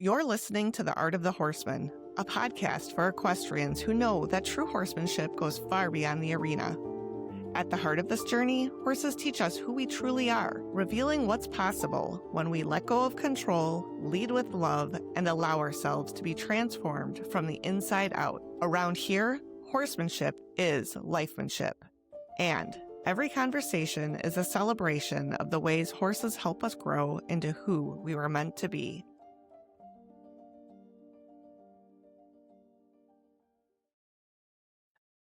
You're listening to The Art of the Horseman, a podcast for equestrians who know that true horsemanship goes far beyond the arena. At the heart of this journey, horses teach us who we truly are, revealing what's possible when we let go of control, lead with love, and allow ourselves to be transformed from the inside out. Around here, horsemanship is lifemanship. And every conversation is a celebration of the ways horses help us grow into who we were meant to be.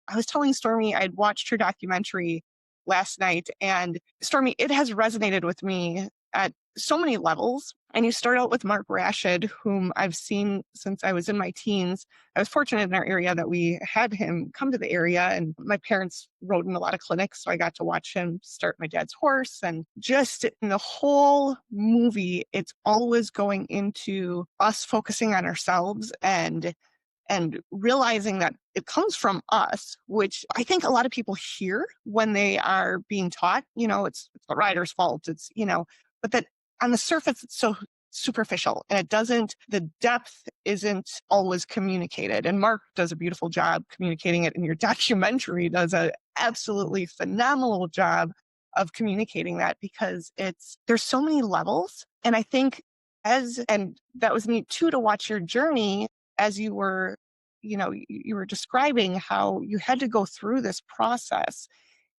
I was telling Stormy I'd watched her documentary last night, and Stormy, it has resonated with me at so many levels. And you start out with Mark Rashid, whom I've seen since I was in my teens. I was fortunate in our area that we had him come to the area, and my parents rode in a lot of clinics, so I got to watch him start my dad's horse. And just in the whole movie, it's always going into us focusing on ourselves and realizing that it comes from us, which I think a lot of people hear when they are being taught, it's the rider's fault. But that on the surface, it's so superficial and the depth isn't always communicated. And Mark does a beautiful job communicating it, and your documentary does an absolutely phenomenal job of communicating that, because there's so many levels. And I think and that was neat too, to watch your journey as you were describing how you had to go through this process.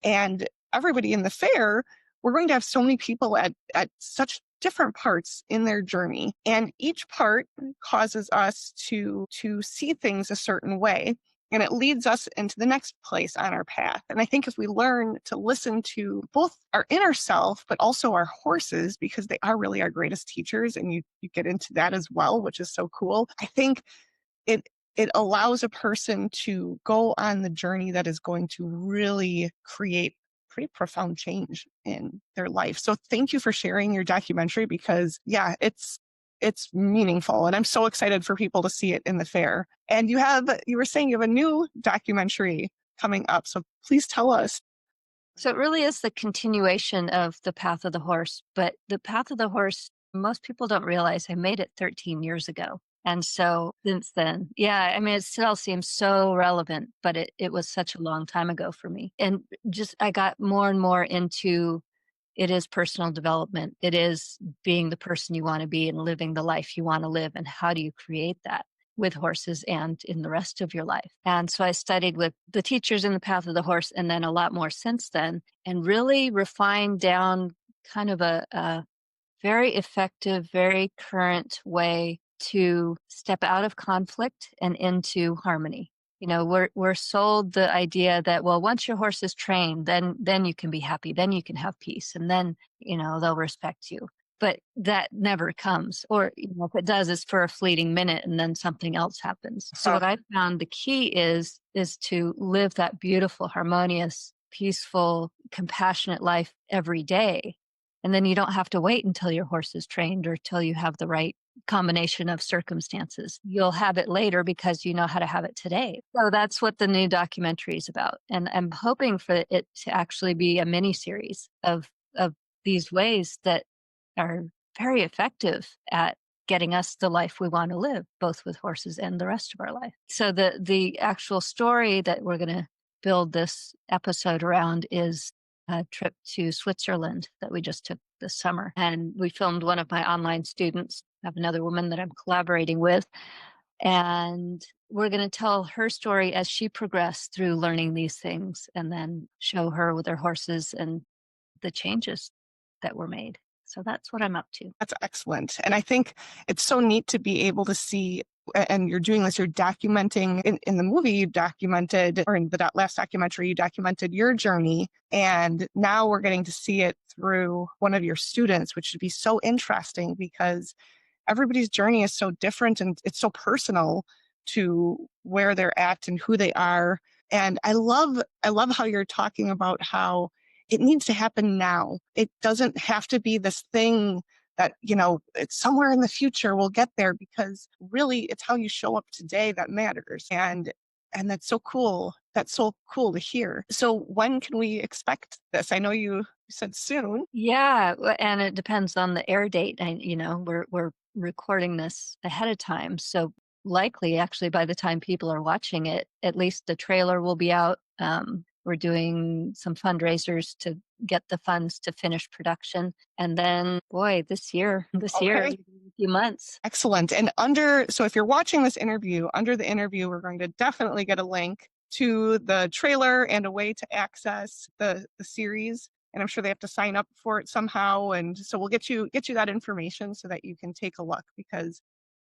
And everybody in the fair, we're going to have so many people at such different parts in their journey. And each part causes us to see things a certain way. And it leads us into the next place on our path. And I think if we learn to listen to both our inner self, but also our horses, because they are really our greatest teachers, and you get into that as well, which is so cool. I think it allows a person to go on the journey that is going to really create pretty profound change in their life. So thank you for sharing your documentary, because it's meaningful, and I'm so excited for people to see it in the fair. And you were saying you have a new documentary coming up. So please tell us. So it really is the continuation of The Path of the Horse, but The Path of the Horse, most people don't realize I made it 13 years ago. And so since then, it still seems so relevant, but it was such a long time ago for me. And I got more and more into it is personal development. It is being the person you want to be and living the life you want to live. And how do you create that with horses and in the rest of your life? And so I studied with the teachers in The Path of the Horse, and then a lot more since then, and really refined down kind of a very effective, very current way to step out of conflict and into harmony. We're sold the idea that, well, once your horse is trained, then you can be happy, then you can have peace, and then, they'll respect you. But that never comes. Or, if it does, it's for a fleeting minute, and then something else happens. So what I found the key is to live that beautiful, harmonious, peaceful, compassionate life every day. And then you don't have to wait until your horse is trained or till you have the right combination of circumstances. You'll have it later because you know how to have it today. So that's what the new documentary is about. And I'm hoping for it to actually be a mini series of these ways that are very effective at getting us the life we want to live, both with horses and the rest of our life. So the actual story that we're going to build this episode around is a trip to Switzerland that we just took this summer. And we filmed one of my online students. I have another woman that I'm collaborating with. And we're going to tell her story as she progressed through learning these things, and then show her with her horses and the changes that were made. So that's what I'm up to. That's excellent. And I think it's so neat to be able to see, and you're doing this, you're documenting in the movie, you documented, or in the last documentary, you documented your journey. And now we're getting to see it through one of your students, which would be so interesting, because everybody's journey is so different and it's so personal to where they're at and who they are. And I love how you're talking about how it needs to happen now. It doesn't have to be this thing that, it's somewhere in the future we'll get there, because really it's how you show up today that matters. And that's so cool. That's so cool to hear. So when can we expect this? I know you said soon. Yeah. And it depends on the air date. We're recording this ahead of time. So likely, actually, by the time people are watching it, at least the trailer will be out. We're doing some fundraisers to get the funds to finish production. And then, boy, this year, Okay. in a few months. Excellent. And so if you're watching this interview, under the interview, we're going to definitely get a link to the trailer and a way to access the series. And I'm sure they have to sign up for it somehow. And so we'll get you that information so that you can take a look, because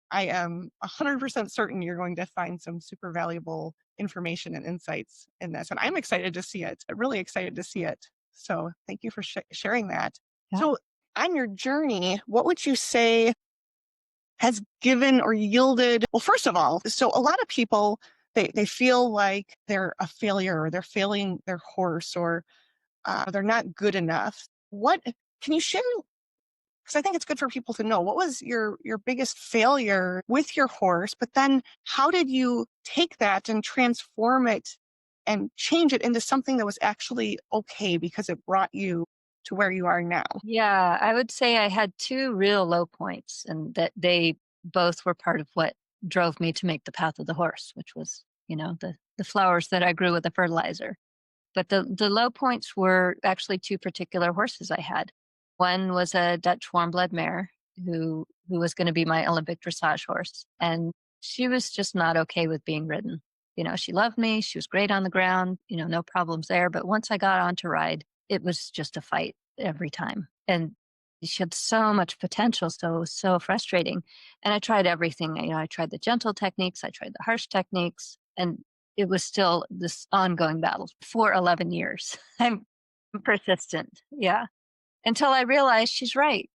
I am 100% certain you're going to find some super valuable information and insights in this. And I'm excited to see it. I'm really excited to see it. So thank you for sharing that. Yeah. So on your journey, what would you say has given or yielded? Well, first of all, so a lot of people, they feel like they're a failure, or they're failing their horse, or they're not good enough. What can you share? Because I think it's good for people to know, what was your biggest failure with your horse, but then how did you take that and transform it and change it into something that was actually okay because it brought you to where you are now? Yeah, I would say I had two real low points, and that they both were part of what drove me to make the path of the horse, which was, the flowers that I grew with the fertilizer. But the low points were actually two particular horses I had. One was a Dutch warm blood mare who was going to be my Olympic dressage horse, and she was just not okay with being ridden. She loved me. She was great on the ground. No problems there. But once I got on to ride, it was just a fight every time, and she had so much potential, so frustrating. And I tried everything. I tried the gentle techniques. I tried the harsh techniques, and it was still this ongoing battle for 11 years. I'm persistent. Yeah. Until I realized she's right.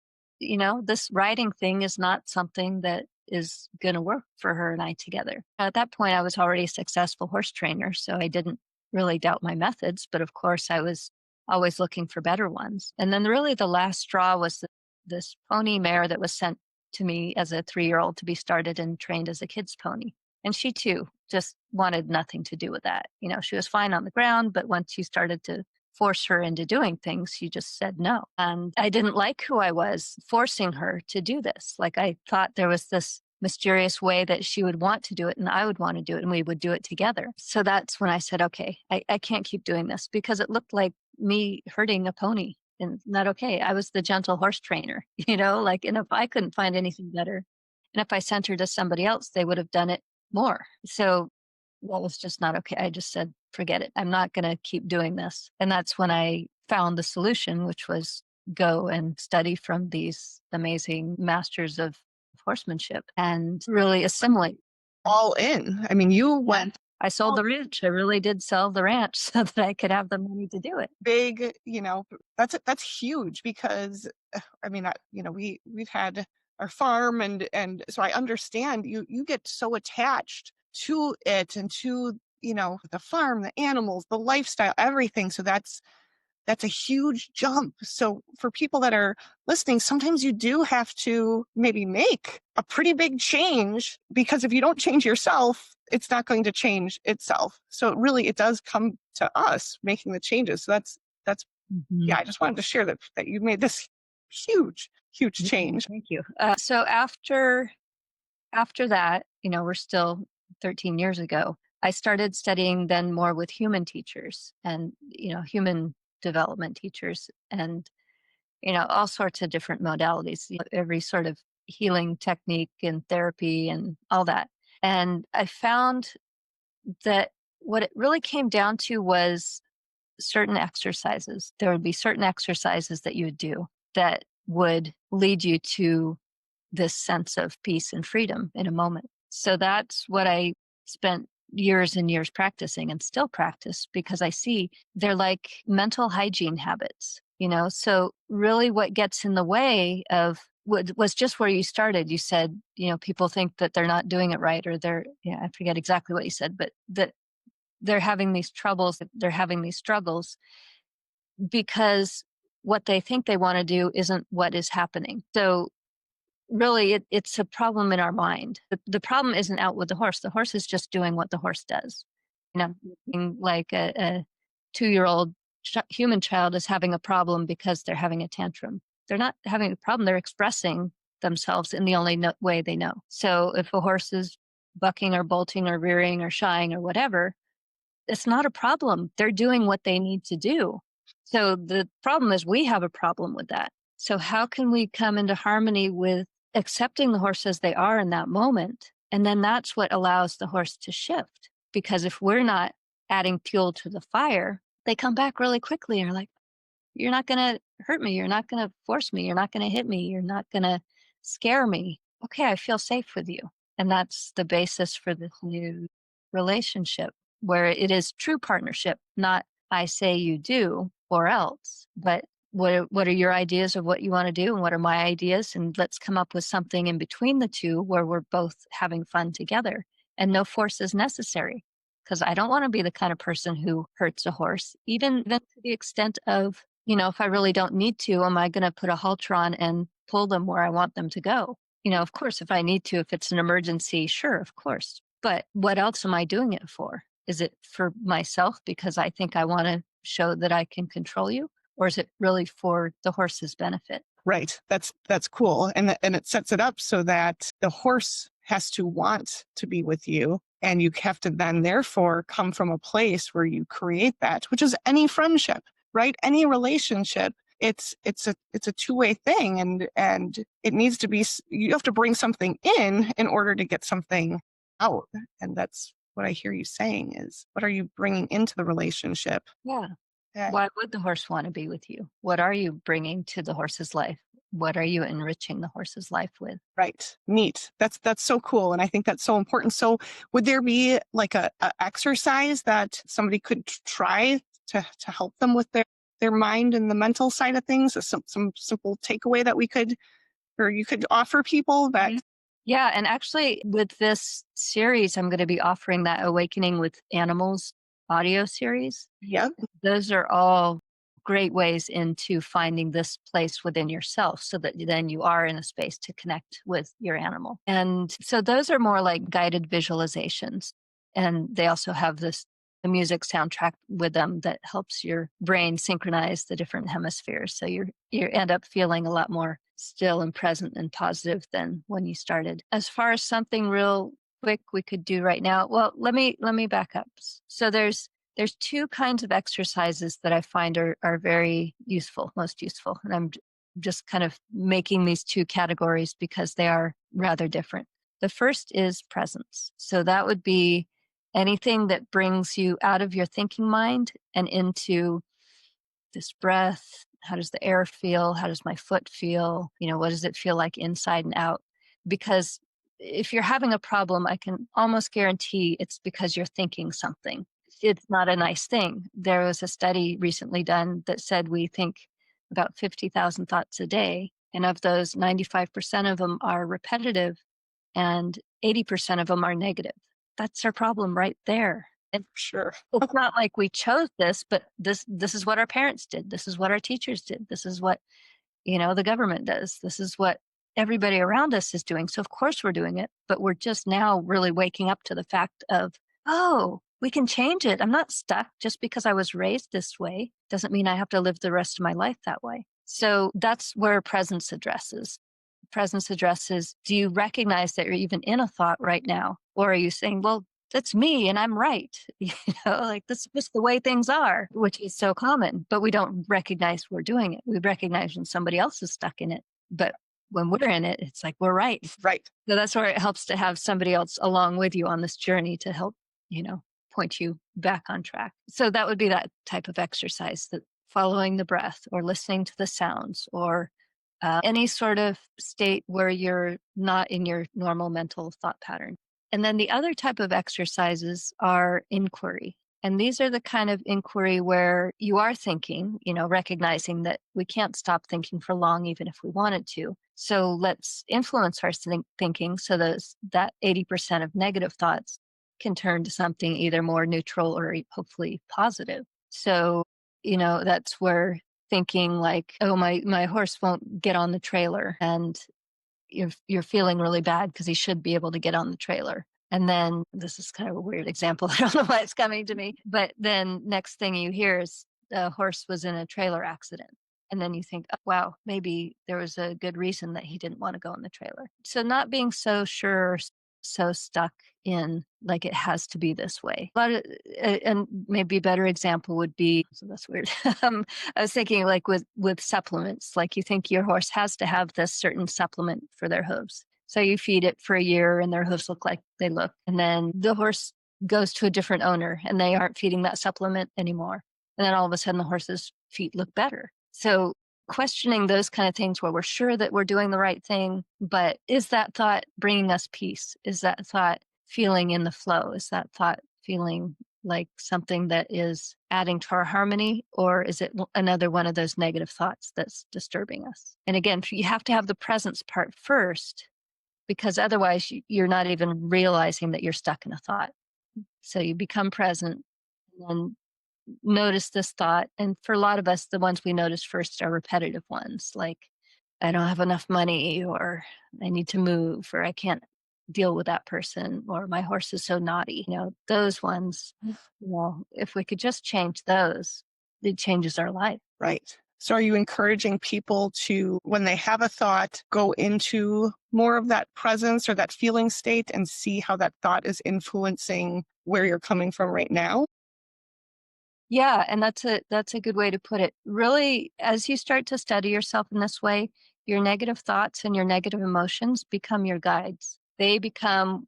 This writing thing is not something that is going to work for her and I together. At that point, I was already a successful horse trainer, so I didn't really doubt my methods. But of course, I was always looking for better ones. And then really the last straw was this pony mare that was sent to me as a 3-year-old to be started and trained as a kid's pony. And she too just wanted nothing to do with that. She was fine on the ground, but once you started to force her into doing things, she just said no. And I didn't like who I was forcing her to do this. Like, I thought there was this mysterious way that she would want to do it and I would want to do it and we would do it together. So that's when I said, okay, I can't keep doing this, because it looked like me hurting a pony, and not okay. I was the gentle horse trainer, and if I couldn't find anything better, and if I sent her to somebody else, they would have done it more. So that was just not okay. I just said, forget it. I'm not going to keep doing this. And that's when I found the solution, which was go and study from these amazing masters of horsemanship and really assimilate. All in. I mean, you Yeah. went I sold the ranch. I really did sell the ranch so that I could have the money to do it. big, that's huge, because I mean, we've had our farm, and so I understand you get so attached to it, and to, the farm, the animals, the lifestyle, everything. So that's a huge jump. So for people that are listening, sometimes you do have to maybe make a pretty big change, because if you don't change yourself, it's not going to change itself. So it does come to us making the changes. So that's Mhm. yeah, I just wanted to share that you made this huge, huge Yeah, change. thank you. So after that, we're still 13 years ago. I started studying then more with human teachers and, human development teachers, and, all sorts of different modalities, every sort of healing technique and therapy and all that. And I found that what it really came down to was certain exercises. There would be certain exercises that you would do that would lead you to this sense of peace and freedom in a moment. So that's what I spent years and years practicing and still practice, because I see they're like mental hygiene habits, So really what gets in the way of what was just where you started. You said, people think that they're not doing it right, or I forget exactly what you said, but that they're having these troubles, they're having these struggles because what they think they want to do isn't what is happening. So really, it's a problem in our mind. The problem isn't out with the horse. The horse is just doing what the horse does. Looking like a 2-year-old human child is having a problem because they're having a tantrum. They're not having a problem. They're expressing themselves in the only way they know. So if a horse is bucking or bolting or rearing or shying or whatever, it's not a problem. They're doing what they need to do. So the problem is we have a problem with that. So how can we come into harmony with accepting the horse as they are in that moment? And then that's what allows the horse to shift. Because if we're not adding fuel to the fire, they come back really quickly and are like, you're not going to hurt me. You're not going to force me. You're not going to hit me. You're not going to scare me. Okay, I feel safe with you. And that's the basis for this new relationship where it is true partnership, not I say you do or else, but what are your ideas of what you want to do and what are my ideas? And let's come up with something in between the two where we're both having fun together and no force is necessary. Because I don't want to be the kind of person who hurts a horse, even to the extent of, if I really don't need to, am I going to put a halter on and pull them where I want them to go? Of course, if I need to, if it's an emergency, sure, of course. But what else am I doing it for? Is it for myself because I think I want to show that I can control you? Or is it really for the horse's benefit? Right. That's cool. And it sets it up so that the horse has to want to be with you. And you have to then therefore come from a place where you create that, which is any friendship, right? Any relationship. It's a two-way thing. And it needs to be, you have to bring something in order to get something out. And that's what I hear you saying is, what are you bringing into the relationship? Yeah. Yeah. Why would the horse want to be with you? What are you bringing to the horse's life? What are you enriching the horse's life with? Right. Neat. That's so cool. And I think that's so important. So would there be like a exercise that somebody could try to help them with their mind and the mental side of things? Some simple takeaway that we could, or you could offer people that. Yeah. And actually, with this series, I'm going to be offering that Awakening with Animals audio series. Yeah. Those are all great ways into finding this place within yourself so that then you are in a space to connect with your animal. And so those are more like guided visualizations. And they also have the music soundtrack with them that helps your brain synchronize the different hemispheres. So you end up feeling a lot more still and present and positive than when you started. As far as something real quick we could do right now, well, let me back up. So there's two kinds of exercises that I find are very useful, most useful. And I'm just kind of making these two categories because they are rather different. The first is presence. So that would be anything that brings you out of your thinking mind and into this breath. How does the air feel? How does my foot feel? What does it feel like inside and out? Because if you're having a problem, I can almost guarantee it's because you're thinking something. It's not a nice thing. There was a study recently done that said we think about 50,000 thoughts a day. And of those, 95% of them are repetitive and 80% of them are negative. That's our problem right there. And Sure. it's not like we chose this, but this is what our parents did. This is what our teachers did. This is what, the government does. This is what everybody around us is doing. So of course we're doing it, but we're just now really waking up to the fact of, oh, we can change it. I'm not stuck just because I was raised this way. Doesn't mean I have to live the rest of my life that way. So that's where presence addresses. Presence addresses, do you recognize that you're even in a thought right now? Or are you saying, well, that's me and I'm right. Like this is just the way things are, which is so common, but we don't recognize we're doing it. We recognize when somebody else is stuck in it. But when we're in it, it's like we're right. Right. So that's where it helps to have somebody else along with you on this journey to help, point you back on track. So that would be that type of exercise, that following the breath or listening to the sounds or any sort of state where you're not in your normal mental thought pattern. And then the other type of exercises are inquiry. And these are the kind of inquiry where you are thinking, recognizing that we can't stop thinking for long, even if we wanted to. So let's influence our thinking so that 80% of negative thoughts can turn to something either more neutral or hopefully positive. So, that's where thinking like, oh, my horse won't get on the trailer, and you're feeling really bad because he should be able to get on the trailer. And then this is kind of a weird example. I don't know why it's coming to me. But then next thing you hear is the horse was in a trailer accident. And then you think, "Oh, wow, maybe there was a good reason that he didn't want to go in the trailer." So not being so sure, so stuck in like it has to be this way. A lot of, and maybe a better example would be, so that's weird. I was thinking like with supplements, like you think your horse has to have this certain supplement for their hooves. So you feed it for a year and their hooves look like they look. And then the horse goes to a different owner and they aren't feeding that supplement anymore. And then all of a sudden the horse's feet look better. So questioning those kind of things where we're sure that we're doing the right thing, but is that thought bringing us peace? Is that thought feeling in the flow? Is that thought feeling like something that is adding to our harmony? Or is it another one of those negative thoughts that's disturbing us? And again, you have to have the presence part first, because otherwise you're not even realizing that you're stuck in a thought. So you become present and notice this thought. And for a lot of us, the ones we notice first are repetitive ones, like, I don't have enough money, or I need to move, or I can't deal with that person, or my horse is so naughty. Those ones, well, if we could just change those, it changes our life. Right. So are you encouraging people to, when they have a thought, go into more of that presence or that feeling state and see how that thought is influencing where you're coming from right now? Yeah, and that's a good way to put it. Really, as you start to study yourself in this way, your negative thoughts and your negative emotions become your guides. They become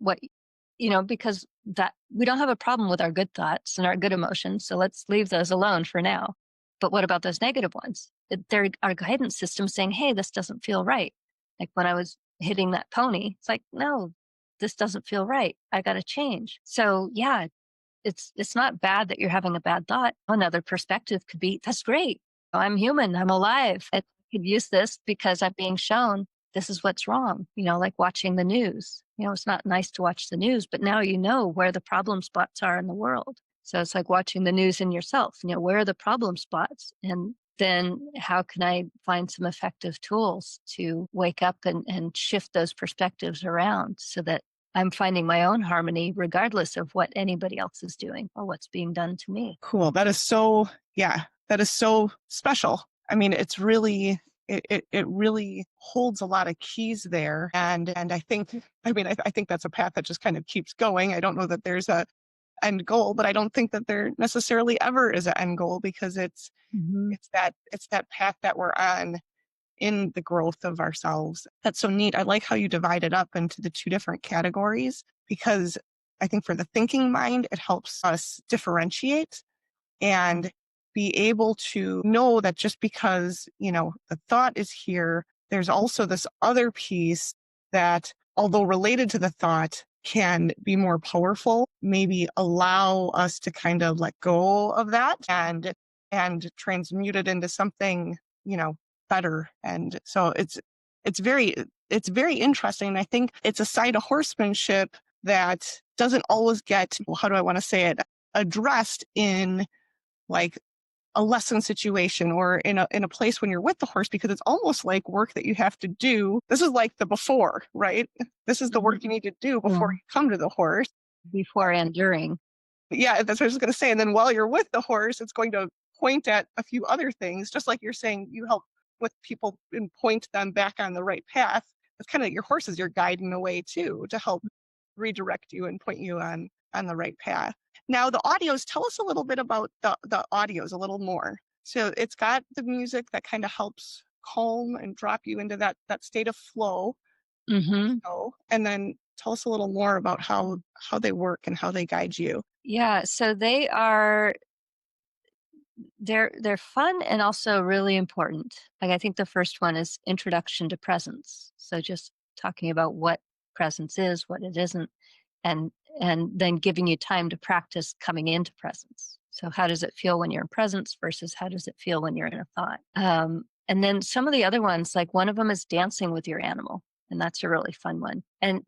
because that we don't have a problem with our good thoughts and our good emotions, so let's leave those alone for now. But what about those negative ones? They're our guidance system saying, "Hey, this doesn't feel right." Like when I was hitting that pony, it's like, "No, this doesn't feel right. I got to change." So, yeah, it's not bad that you're having a bad thought. Another perspective could be, that's great. I'm human. I'm alive. I could use this because I'm being shown this is what's wrong. Like watching the news. It's not nice to watch the news, but now you know where the problem spots are in the world. So it's like watching the news in yourself. Where are the problem spots? And then how can I find some effective tools to wake up and shift those perspectives around so that I'm finding my own harmony regardless of what anybody else is doing or what's being done to me. Cool. That is so, yeah, that is so special. I mean, it's really, it really holds a lot of keys there. And I think that's a path that just kind of keeps going. I don't know that there's a end goal, but I don't think that there necessarily ever is an end goal, because Mhm. it's that path that we're on in the growth of ourselves. That's so neat. I like how you divide it up into the two different categories, because I think for the thinking mind, it helps us differentiate and be able to know that just because, the thought is here, there's also this other piece that, although related to the thought, can be more powerful, maybe allow us to kind of let go of that and transmute it into something, better. And so it's very it's very interesting. I think it's a side of horsemanship that doesn't always get, well, how do I want to say it, addressed in like a lesson situation or in a place when you're with the horse, because it's almost like work that you have to do. This is like the before, right? This is the Mhm. work you need to do before Yeah. you come to the horse. Before and during. Yeah, that's what I was going to say. And then while you're with the horse, it's going to point at a few other things, just like you're saying you help with people and point them back on the right path. It's kind of your horse is your guide in a way too, to help redirect you and point you on the right path. Now the audios, tell us a little bit about the audios a little more. So it's got the music that kind of helps calm and drop you into that state of flow. Mhm. So, and then tell us a little more about how they work and how they guide you. Yeah, so they're fun and also really important. Like, I think the first one is introduction to presence. So just talking about what presence is, what it isn't, and and then giving you time to practice coming into presence. So how does it feel when you're in presence versus how does it feel when you're in a thought? And then some of the other ones, like one of them is dancing with your animal. And that's a really fun one. And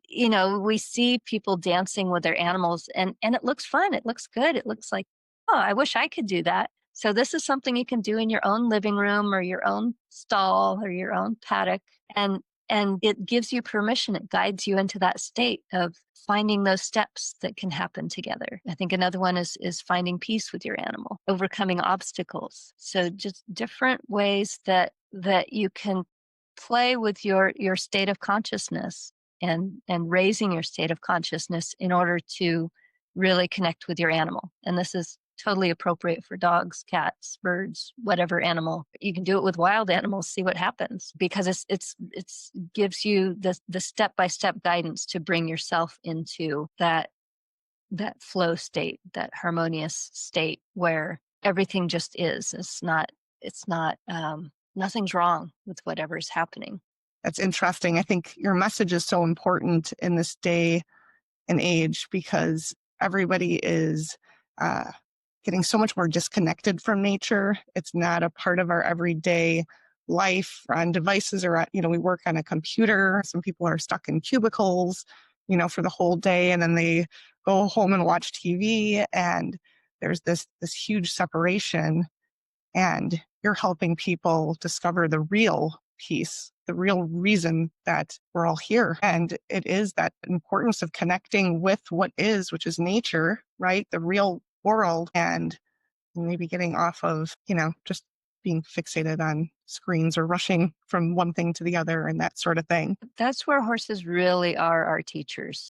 we see people dancing with their animals and it looks fun. It looks good. It looks like, oh, I wish I could do that. So this is something you can do in your own living room or your own stall or your own paddock. And And it gives you permission. It guides you into that state of finding those steps that can happen together. I think another one is finding peace with your animal, overcoming obstacles. So just different ways that you can play with your state of consciousness and raising your state of consciousness in order to really connect with your animal. And this is totally appropriate for dogs, cats, birds, whatever animal. You can do it with wild animals, see what happens, because it's gives you the step-by-step guidance to bring yourself into that flow state, that harmonious state where everything just is. It's not nothing's wrong with whatever's happening. That's interesting. I think your message is so important in this day and age because everybody is uh, getting so much more disconnected from nature. It's not a part of our everyday life on devices or, we work on a computer. Some people are stuck in cubicles, for the whole day, and then they go home and watch TV, and there's this huge separation, and you're helping people discover the real peace, the real reason that we're all here. And it is that importance of connecting with what is, which is nature, right? The real world, and maybe getting off of, just being fixated on screens or rushing from one thing to the other and that sort of thing. That's where horses really are our teachers.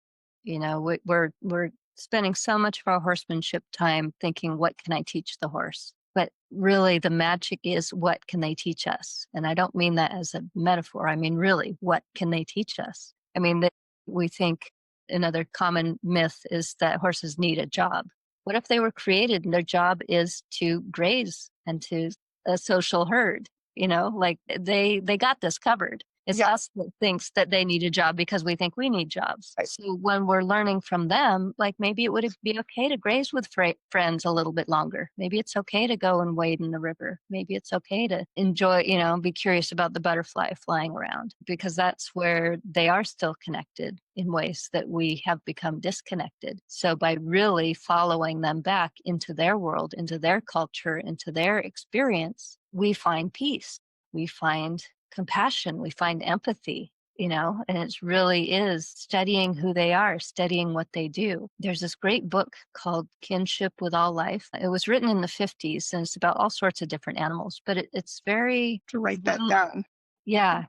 We're spending so much of our horsemanship time thinking, what can I teach the horse? But really, the magic is, what can they teach us? And I don't mean that as a metaphor. I mean, really, what can they teach us? I mean, we think another common myth is that horses need a job. What if they were created and their job is to graze and to a social herd? Like they got this covered. It's Yeah. us that thinks that they need a job because we think we need jobs. Right. So when we're learning from them, like maybe it would be okay to graze with friends a little bit longer. Maybe it's okay to go and wade in the river. Maybe it's okay to enjoy, be curious about the butterfly flying around, because that's where they are still connected in ways that we have become disconnected. So by really following them back into their world, into their culture, into their experience, we find peace. We find compassion, we find empathy, and it really is studying who they are, studying what they do. There's this great book called Kinship with All Life. It was written in the 50s, and it's about all sorts of different animals, but it's very, To write that down. yeah,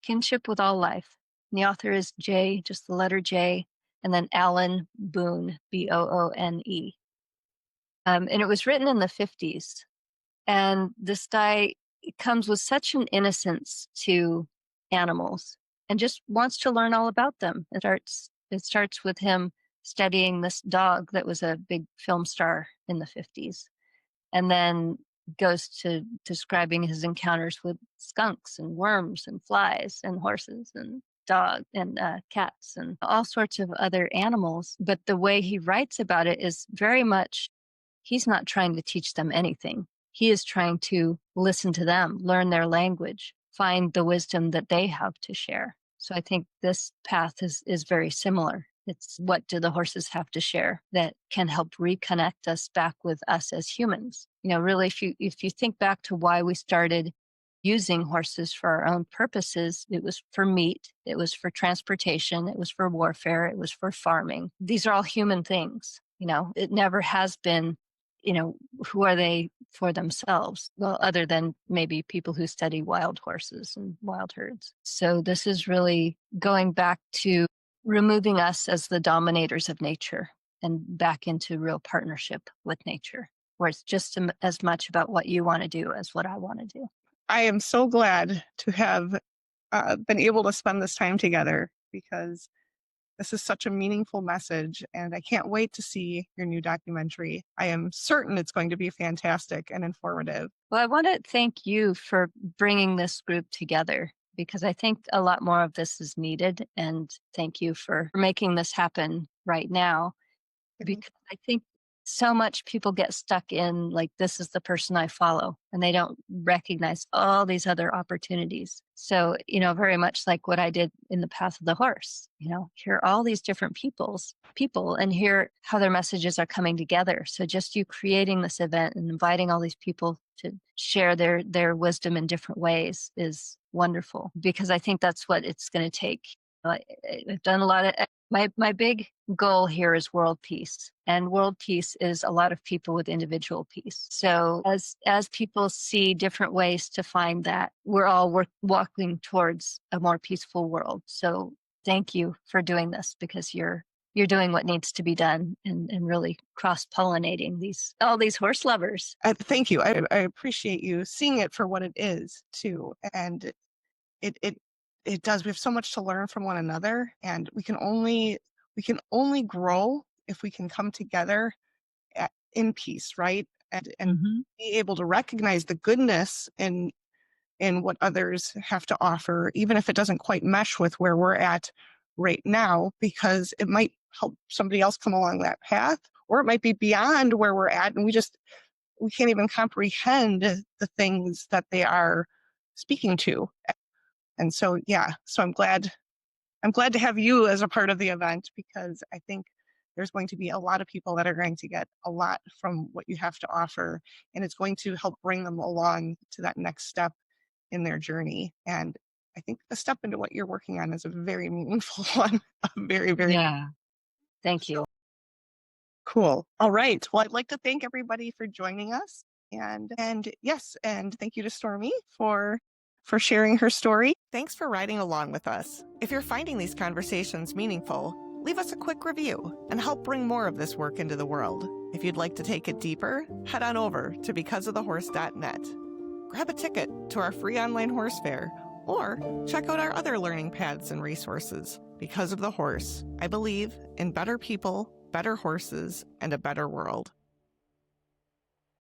Kinship with All Life. And the author is J, just the letter J, and then Alan Boone, Boone. And it was written in the 50s. And this guy comes with such an innocence to animals and just wants to learn all about them. It starts with him studying this dog that was a big film star in the 50s, and then goes to describing his encounters with skunks and worms and flies and horses and dog and cats and all sorts of other animals. But the way he writes about it is very much, he's not trying to teach them anything. He is trying to listen to them, learn their language, find the wisdom that they have to share. So I think this path is very similar. It's, what do the horses have to share that can help reconnect us back with us as humans? Really, if you think back to why we started using horses for our own purposes, it was for meat, it was for transportation, it was for warfare, it was for farming. These are all human things. It never has been, who are they for themselves? Well, other than maybe people who study wild horses and wild herds. So this is really going back to removing us as the dominators of nature and back into real partnership with nature, where it's just as much about what you want to do as what I want to do. I am so glad to have been able to spend this time together because this is such a meaningful message, and I can't wait to see your new documentary. I am certain it's going to be fantastic and informative. Well, I want to thank you for bringing this group together, because I think a lot more of this is needed. And thank you for making this happen right now, because I think so much people get stuck in, like, this is the person I follow, and they don't recognize all these other opportunities. So, very much like what I did in the path of the horse, hear all these different people and hear how their messages are coming together. So just you creating this event and inviting all these people to share their wisdom in different ways is wonderful, because I think that's what it's going to take. I've done a lot of my big goal here is world peace, and world peace is a lot of people with individual peace. So as people see different ways to find that, we're all walking towards a more peaceful world. So thank you for doing this, because you're doing what needs to be done, and really cross-pollinating all these horse lovers. Thank you. I appreciate you seeing it for what it is too. And it does. We have so much to learn from one another, and we can only grow if we can come together in peace, right? And Hmm. be able to recognize the goodness in what others have to offer, even if it doesn't quite mesh with where we're at right now, because it might help somebody else come along that path, or it might be beyond where we're at, and we can't even comprehend the things that they are speaking to. And so, yeah, so I'm glad to have you as a part of the event, because I think there's going to be a lot of people that are going to get a lot from what you have to offer, and it's going to help bring them along to that next step in their journey. And I think the step into what you're working on is a very meaningful one. Very, very Yeah. Thank you. cool. All right. Well, I'd like to thank everybody for joining us. And yes, and thank you to Stormy for sharing her story. Thanks for riding along with us. If you're finding these conversations meaningful, leave us a quick review and help bring more of this work into the world. If you'd like to take it deeper, head on over to becauseofthehorse.net. Grab a ticket to our free online horse fair, or check out our other learning paths and resources. Because of the Horse, I believe in better people, better horses, and a better world.